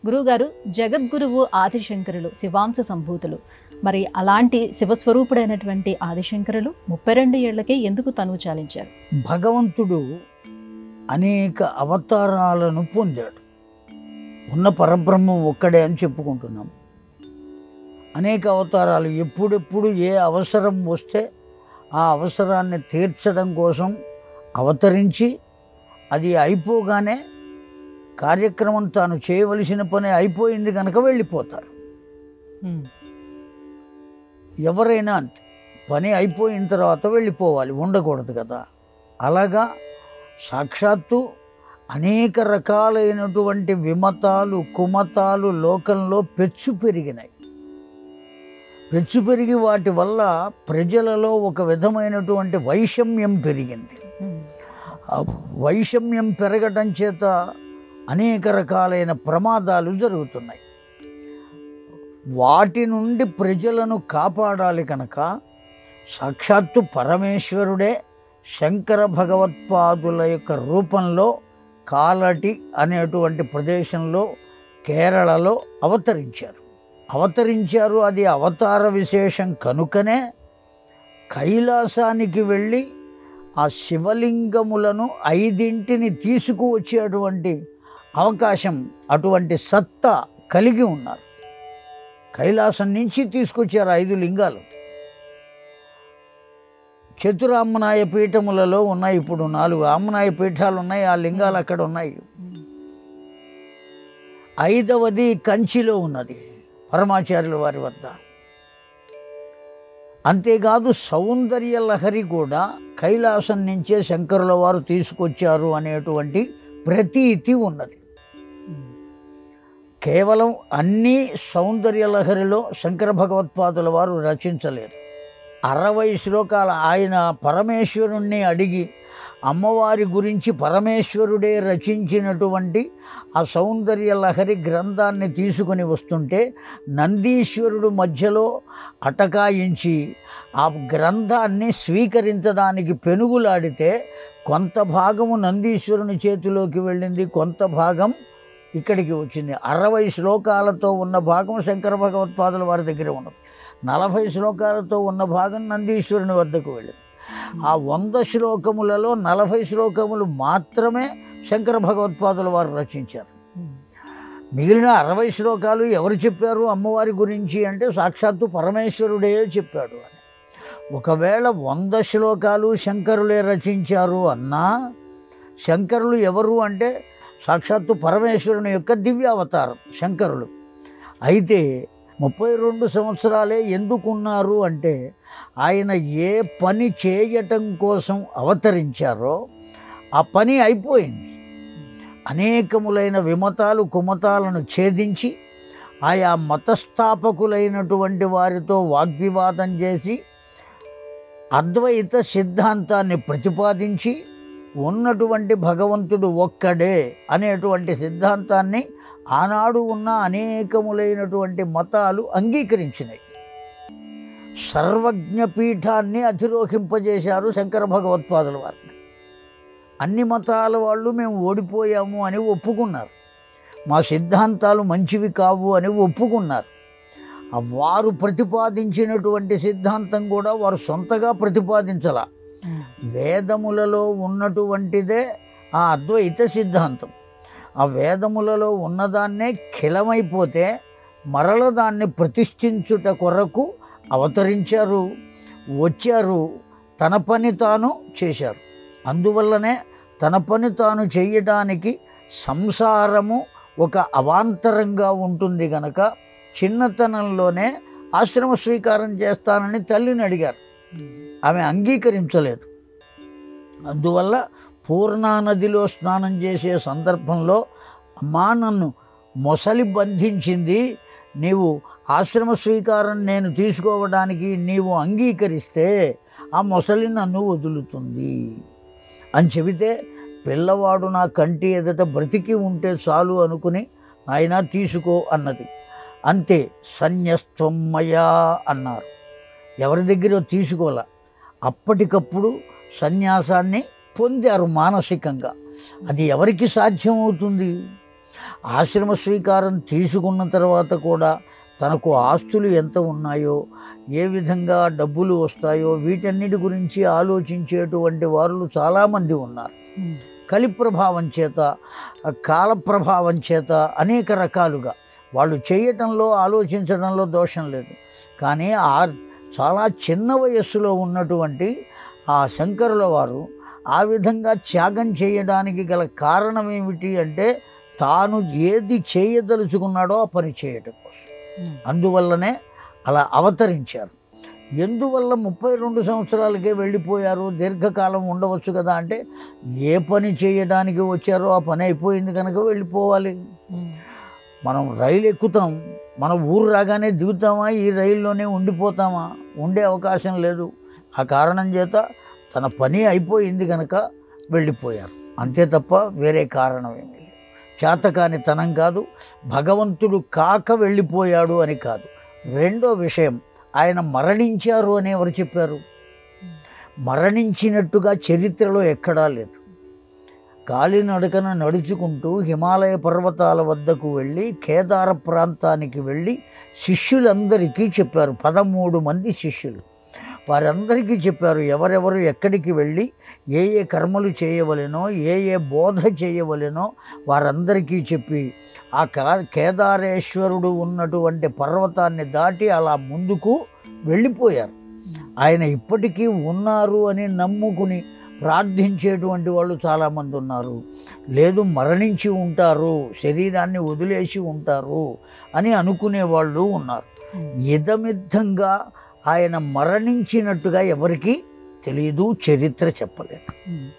గురువుగారు, జగద్గురువు ఆదిశంకరులు శివాంశ సంభూతులు. మరి అలాంటి శివస్వరూపుడైనటువంటి ఆదిశంకరులు 32 ఏళ్లకే ఎందుకు తనువు చాలించారు? భగవంతుడు అనేక అవతారాలను పొందాడు. ఉన్న పరబ్రహ్మం ఒక్కడే అని చెప్పుకుంటున్నాం. అనేక అవతారాలు, ఎప్పుడెప్పుడు ఏ అవసరం వస్తే ఆ అవసరాన్ని తీర్చడం కోసం అవతరించి, అది అయిపోగానే కార్యక్రమం తాను చేయవలసిన పని అయిపోయింది కనుక వెళ్ళిపోతారు. ఎవరైనా అంతే, పని అయిపోయిన తర్వాత వెళ్ళిపోవాలి, ఉండకూడదు కదా. అలాగా సాక్షాత్తు అనేక రకాలైనటువంటి విమతాలు కుమతాలు లోకంలో పెచ్చు పెరిగినాయి. పెచ్చు పెరిగి వాటి వల్ల ప్రజలలో ఒక విధమైనటువంటి వైషమ్యం పెరిగింది. ఆ వైషమ్యం పెరగడం చేత అనేక రకాలైన ప్రమాదాలు జరుగుతున్నాయి. వాటి నుండి ప్రజలను కాపాడాలి కనుక సాక్షాత్తు పరమేశ్వరుడే శంకర భగవత్పాదుల యొక్క రూపంలో కాలటి అనేటువంటి ప్రదేశంలో కేరళలో అవతరించారు. అది అవతార విశేషం కనుకనే కైలాసానికి వెళ్ళి ఆ శివలింగములను 5 తీసుకువచ్చేటువంటి అవకాశం, అటువంటి సత్తా కలిగి ఉన్నారు. కైలాసం నుంచి తీసుకొచ్చారు 5 లింగాలు. చతురామ్మనాయ పీఠములలో ఉన్నాయి. ఇప్పుడు 4 ఆమ్మనాయ పీఠాలు ఉన్నాయి. ఆ లింగాలు అక్కడ ఉన్నాయి. 5వది కంచిలో ఉన్నది, పరమాచార్యుల వారి వద్ద. అంతేకాదు సౌందర్య లహరి కూడా కైలాసం నుంచే శంకరుల వారు తీసుకొచ్చారు అనేటువంటి ప్రతీతి ఉన్నది. కేవలం అన్ని సౌందర్య లహరిలో శంకర భగవత్పాదుల వారు రచించలేదు. 60 శ్లోకాలు ఆయన పరమేశ్వరుణ్ణి అడిగి అమ్మవారి గురించి పరమేశ్వరుడే రచించినటువంటి ఆ సౌందర్య లహరి గ్రంథాన్ని తీసుకుని వస్తుంటే నందీశ్వరుడు మధ్యలో అటకాయించి ఆ గ్రంథాన్ని స్వీకరించడానికి పెనుగులాడితే కొంత భాగము నందీశ్వరుని చేతిలోకి వెళ్ళింది, కొంత భాగం ఇక్కడికి వచ్చింది. 60 శ్లోకాలతో ఉన్న భాగం శంకర భగవత్పాదుల వారి దగ్గర ఉన్నది. 40 శ్లోకాలతో ఉన్న భాగం నందీశ్వరుని వద్దకు వెళ్ళింది. ఆ 100 శ్లోకములలో 40 శ్లోకములు మాత్రమే శంకర భగవత్పాదుల వారు రచించారు. మిగిలిన 60 శ్లోకాలు ఎవరు చెప్పారు అమ్మవారి గురించి అంటే సాక్షాత్తు పరమేశ్వరుడే చెప్పాడు అని. ఒకవేళ 100 శ్లోకాలు శంకరులే రచించారు అన్నా, శంకరులు ఎవరు అంటే సాక్షాత్తు పరమేశ్వరుని యొక్క దివ్యావతారం శంకరులు. అయితే 32 సంవత్సరాలే ఎందుకున్నారు అంటే ఆయన ఏ పని చేయటం కోసం అవతరించారో ఆ పని అయిపోయింది. అనేకములైన విమతాలు కుమతాలను ఛేదించి ఆయా మతస్థాపకులైనటువంటి వారితో వాగ్వివాదం చేసి అద్వైత సిద్ధాంతాన్ని ప్రతిపాదించి ఉన్నటువంటి భగవంతుడు ఒక్కడే అనేటువంటి సిద్ధాంతాన్ని ఆనాడు ఉన్న అనేకములైనటువంటి మతాలు అంగీకరించినాయి. సర్వజ్ఞ పీఠాన్ని అధిరోహింపజేశారు శంకర భగవత్పాదుల వారిని. అన్ని మతాల వాళ్ళు మేము ఓడిపోయాము అని ఒప్పుకున్నారు, మా సిద్ధాంతాలు మంచివి కావు అని ఒప్పుకున్నారు. వారు ప్రతిపాదించినటువంటి సిద్ధాంతం కూడా వారు సొంతగా ప్రతిపాదించాల, వేదములలో ఉన్నటువంటిదే ఆ అద్వైత సిద్ధాంతం. ఆ వేదములలో ఉన్నదాన్నే ఖిలమైపోతే మరల దాన్ని ప్రతిష్ఠించుట కొరకు అవతరించారు, వచ్చారు, తన పని తాను చేశారు. అందువల్లనే తన పని తాను చేయడానికి సంసారము ఒక అవాంతరంగా ఉంటుంది గనక చిన్నతనంలోనే ఆశ్రమ స్వీకారం చేస్తానని తల్లిని అడిగారు, ఆమె అంగీకరించలేదు. అందువల్ల పూర్ణా నదిలో స్నానం చేసే సందర్భంలో అమ్మా నన్ను మొసలి బంధించింది, నీవు ఆశ్రమ స్వీకారం నేను తీసుకోవడానికి నీవు అంగీకరిస్తే ఆ మొసలి నన్ను వదులుతుంది అని చెబితే పిల్లవాడు నా కంటి ఎదుట బ్రతికి ఉంటే చాలు అనుకుని ఆయన తీసుకో అన్నది. అంతే, సన్యస్త్వం మయా అన్నారు. ఎవరి దగ్గర తీసుకోలే, అప్పటికప్పుడు సన్యాసాన్ని పొందారు మానసికంగా. అది ఎవరికి సాధ్యమవుతుంది? ఆశ్రమ స్వీకారం తీసుకున్న తర్వాత కూడా తనకు ఆస్తులు ఎంత ఉన్నాయో, ఏ విధంగా డబ్బులు వస్తాయో వీటన్నిటి గురించి ఆలోచించేటువంటి వారు చాలామంది ఉన్నారు. కలి ప్రభావం చేత, కాల ప్రభావం చేత అనేక రకాలుగా వాళ్ళు చేయటంలో, ఆలోచించడంలో దోషం లేదు. కానీ చాలా చిన్న వయస్సులో ఉన్నటువంటి ఆ శంకరుల వారు ఆ విధంగా త్యాగం చేయడానికి గల కారణం ఏమిటి అంటే, తాను ఏది చేయదలుచుకున్నాడో ఆ పని చేయటం కోసం. అందువల్లనే అలా అవతరించారు. ఎందువల్ల 32 సంవత్సరాలకే వెళ్ళిపోయారు, దీర్ఘకాలం ఉండవచ్చు కదా అంటే, ఏ పని చేయడానికి వచ్చారో ఆ పని అయిపోయింది కనుక వెళ్ళిపోవాలి. మనం రైలు ఎక్కుతాం, మన ఊరు రాగానే దిగుతామా, ఈ రైల్లోనే ఉండిపోతామా? ఉండే అవకాశం లేదు. ఆ కారణం చేత తన పని అయిపోయింది కనుక వెళ్ళిపోయారు, అంతే తప్ప వేరే కారణం ఏమీ లేదు. చేతకాని తనం కాదు, భగవంతుడు కాక వెళ్ళిపోయాడు అని కాదు. రెండో విషయం, ఆయన మరణించారు అని ఎవరు చెప్పారు? మరణించినట్టుగా చరిత్రలో ఎక్కడా లేదు. కాలినడకన నడుచుకుంటూ హిమాలయ పర్వతాల వద్దకు వెళ్ళి కేదార ప్రాంతానికి వెళ్ళి శిష్యులందరికీ చెప్పారు. 13 మంది శిష్యులు, వారందరికీ చెప్పారు ఎవరెవరు ఎక్కడికి వెళ్ళి ఏ ఏ కర్మలు చేయవలెనో, ఏ ఏ బోధ చేయవలెనో వారందరికీ చెప్పి ఆ కేదారేశ్వరుడు ఉన్నటువంటి పర్వతాన్ని దాటి అలా ముందుకు వెళ్ళిపోయారు. ఆయన ఇప్పటికీ ఉన్నారు అని నమ్ముకుని ప్రార్థించేటువంటి వాళ్ళు చాలామంది ఉన్నారు. లేదు, మరణించి ఉంటారు, శరీరాన్ని వదిలేసి ఉంటారు అని అనుకునే వాళ్ళు ఉన్నారు. ఇదమిద్ధంగా ఆయన మరణించినట్టుగా ఎవరికీ తెలియదు, చరిత్ర చెప్పలేదు.